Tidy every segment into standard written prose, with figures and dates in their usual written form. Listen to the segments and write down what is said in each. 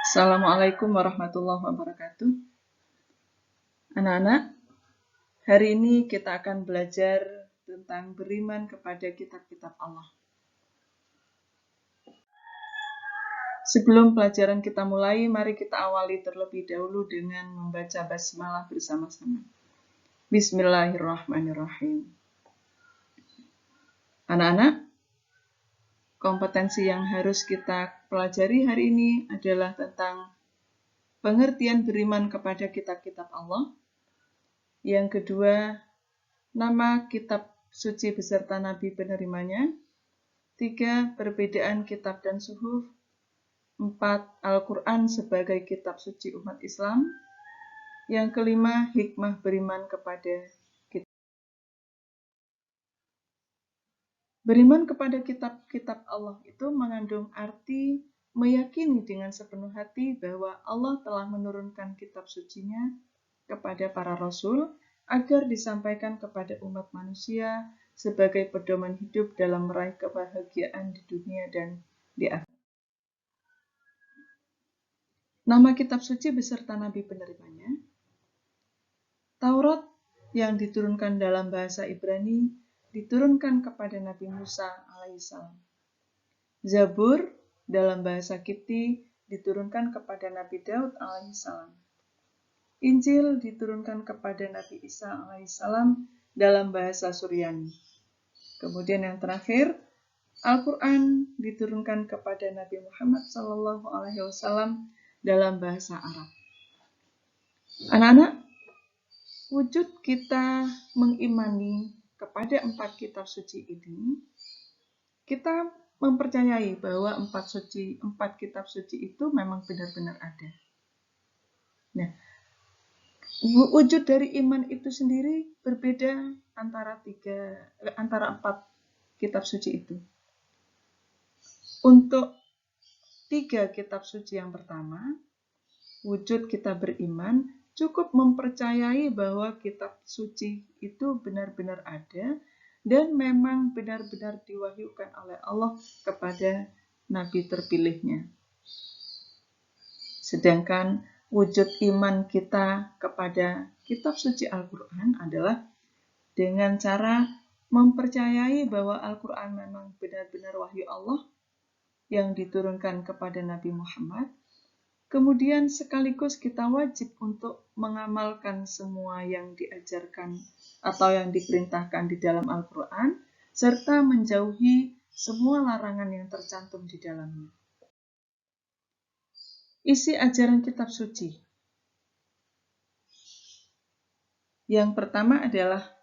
Assalamualaikum warahmatullahi wabarakatuh. Anak-anak, hari ini kita akan belajar tentang beriman kepada kitab-kitab Allah. Sebelum pelajaran kita mulai, mari kita awali terlebih dahulu dengan membaca basmalah bersama-sama. Bismillahirrahmanirrahim. Anak-anak, kompetensi yang harus kita pelajari hari ini adalah tentang pengertian beriman kepada kitab-kitab Allah. Yang kedua, nama kitab suci beserta nabi penerimanya. 3. Perbedaan kitab dan suhuf. 4. Al-Quran sebagai kitab suci umat Islam. Yang kelima, hikmah beriman kepada kitab. Beriman kepada kitab-kitab Allah itu mengandung arti meyakini dengan sepenuh hati bahwa Allah telah menurunkan kitab sucinya kepada para rasul agar disampaikan kepada umat manusia sebagai pedoman hidup dalam meraih kebahagiaan di dunia dan di akhirat. Nama kitab suci beserta nabi penerimanya. Taurat yang diturunkan dalam bahasa Ibrani diturunkan kepada Nabi Musa alaihissalam. Zabur dalam bahasa Kipti diturunkan kepada Nabi Daud alaihissalam. Injil diturunkan kepada Nabi Isa alaihissalam dalam bahasa Suryani. Kemudian yang terakhir, Al-Quran diturunkan kepada Nabi Muhammad SAW dalam bahasa Arab. Anak-anak, wujud kita mengimani kepada 4 kitab suci ini, kita mempercayai bahwa 4 kitab suci itu memang benar-benar ada. Nah, wujud dari iman itu sendiri berbeda antara 4 kitab suci itu. Untuk 3 kitab suci yang pertama, wujud kita beriman cukup mempercayai bahwa kitab suci itu benar-benar ada dan memang benar-benar diwahyukan oleh Allah kepada nabi terpilihnya. Sedangkan wujud iman kita kepada kitab suci Al-Quran adalah dengan cara mempercayai bahwa Al-Quran memang benar-benar wahyu Allah yang diturunkan kepada Nabi Muhammad. Kemudian sekaligus kita wajib untuk mengamalkan semua yang diajarkan atau yang diperintahkan di dalam Al-Quran, serta menjauhi semua larangan yang tercantum di dalamnya. Isi ajaran kitab suci. Yang pertama adalah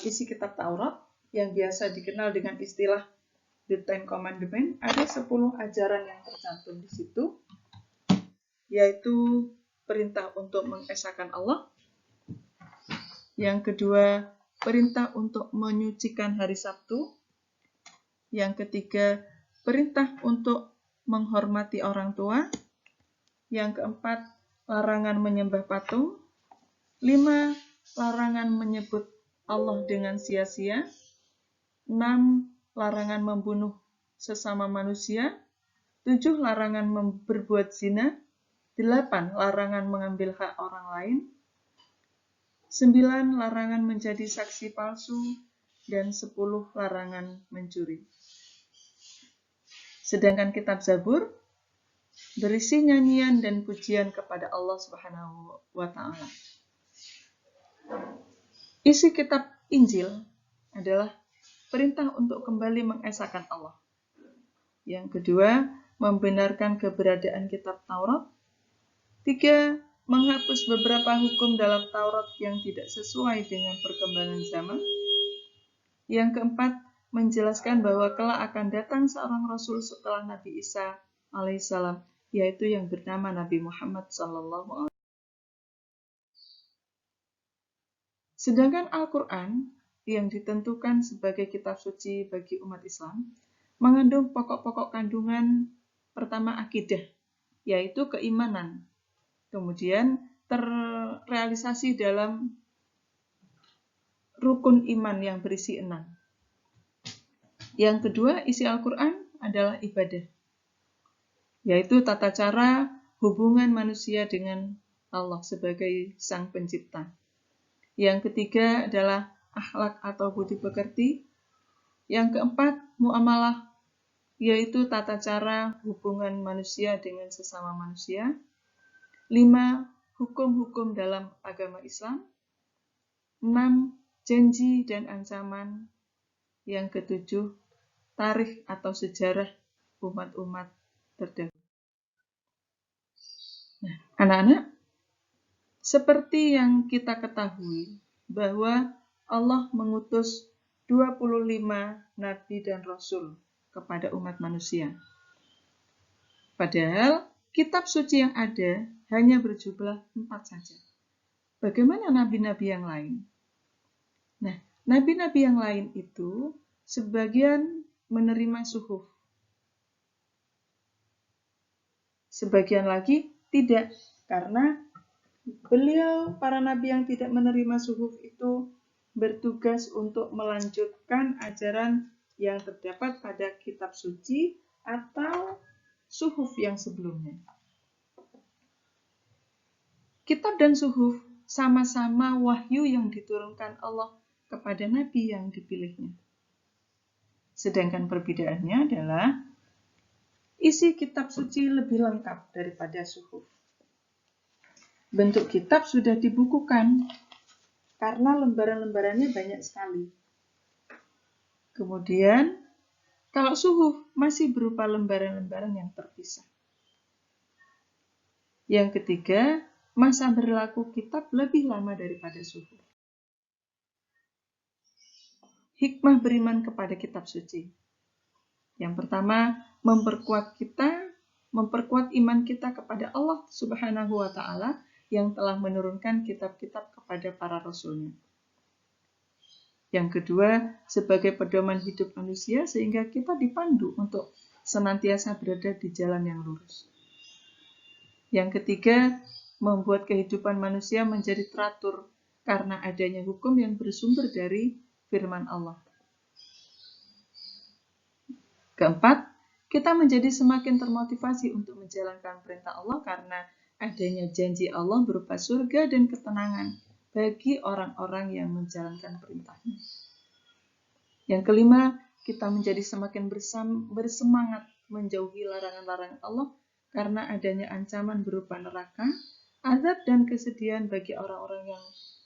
isi kitab Taurat yang biasa dikenal dengan istilah The Ten Commandments. Ada 10 ajaran yang tercantum di situ, yaitu perintah untuk mengesahkan Allah. Yang kedua, perintah untuk menyucikan hari Sabtu. Yang ketiga, perintah untuk menghormati orang tua. Yang keempat, larangan menyembah patung. 5, larangan menyebut Allah dengan sia-sia. 6, larangan membunuh sesama manusia. 7, larangan berbuat zina. 8, larangan mengambil hak orang lain. 9, larangan menjadi saksi palsu. Dan 10, larangan mencuri. Sedangkan kitab Zabur berisi nyanyian dan pujian kepada Allah Subhanahu wa Ta'ala. Isi kitab Injil adalah perintah untuk kembali mengesahkan Allah. Yang kedua, membenarkan keberadaan kitab Taurat. 3, menghapus beberapa hukum dalam Taurat yang tidak sesuai dengan perkembangan zaman. Yang keempat, menjelaskan bahwa kelak akan datang seorang Rasul setelah Nabi Isa alaihissalam, yaitu yang bernama Nabi Muhammad SAW. Sedangkan Al-Quran yang ditentukan sebagai kitab suci bagi umat Islam mengandung pokok-pokok kandungan. Pertama, akidah, yaitu keimanan. Kemudian terrealisasi dalam rukun iman yang berisi 6. Yang kedua, isi Al-Quran adalah ibadah. yaitu tata cara hubungan manusia dengan Allah sebagai Sang Pencipta. Yang ketiga adalah akhlak atau budi pekerti. Yang keempat, muamalah, yaitu tata cara hubungan manusia dengan sesama manusia. 5. Hukum-hukum dalam agama Islam. 6. Janji dan ancaman. Yang ketujuh, tarikh atau sejarah umat-umat terdahulu. Nah, anak-anak, seperti yang kita ketahui bahwa Allah mengutus 25 nabi dan rasul kepada umat manusia. Padahal kitab suci yang ada hanya berjumlah 4 saja. Bagaimana nabi-nabi yang lain? Nah, nabi-nabi yang lain itu sebagian menerima suhuf. Sebagian lagi tidak, karena para nabi yang tidak menerima suhuf itu bertugas untuk melanjutkan ajaran yang terdapat pada kitab suci atau suhuf yang sebelumnya. Kitab dan suhuf sama-sama wahyu yang diturunkan Allah kepada nabi yang dipilihnya. Sedangkan perbedaannya adalah isi kitab suci lebih lengkap daripada suhuf. Bentuk kitab sudah dibukukan karena lembaran-lembarannya banyak sekali. Kemudian, kalau suhuf masih berupa lembaran-lembaran yang terpisah. Yang ketiga, masa berlaku kitab lebih lama daripada suhuf. Hikmah beriman kepada kitab suci. Yang pertama, memperkuat iman kita kepada Allah Subhanahu wa Ta'ala yang telah menurunkan kitab-kitab kepada para rasulnya. Yang kedua, sebagai pedoman hidup manusia sehingga kita dipandu untuk senantiasa berada di jalan yang lurus. Yang ketiga, membuat kehidupan manusia menjadi teratur karena adanya hukum yang bersumber dari firman Allah. Keempat, kita menjadi semakin termotivasi untuk menjalankan perintah Allah karena adanya janji Allah berupa surga dan ketenangan bagi orang-orang yang menjalankan perintahnya. Yang kelima, kita menjadi semakin bersemangat menjauhi larangan-larangan Allah karena adanya ancaman berupa neraka, azab dan kesedihan bagi orang-orang yang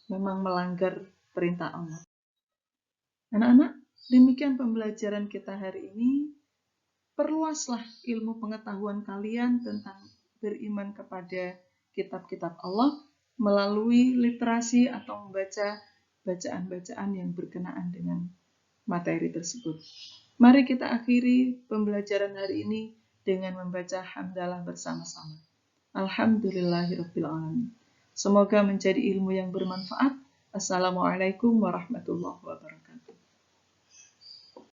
memang melanggar perintah Allah. Anak-anak, demikian pembelajaran kita hari ini. Perluaslah ilmu pengetahuan kalian tentang beriman kepada kitab-kitab Allah melalui literasi atau membaca bacaan-bacaan yang berkenaan dengan materi tersebut. Mari kita akhiri pembelajaran hari ini dengan membaca hamdalah bersama-sama. Alhamdulillahirabbil alamin. Semoga menjadi ilmu yang bermanfaat. Assalamualaikum warahmatullahi wabarakatuh.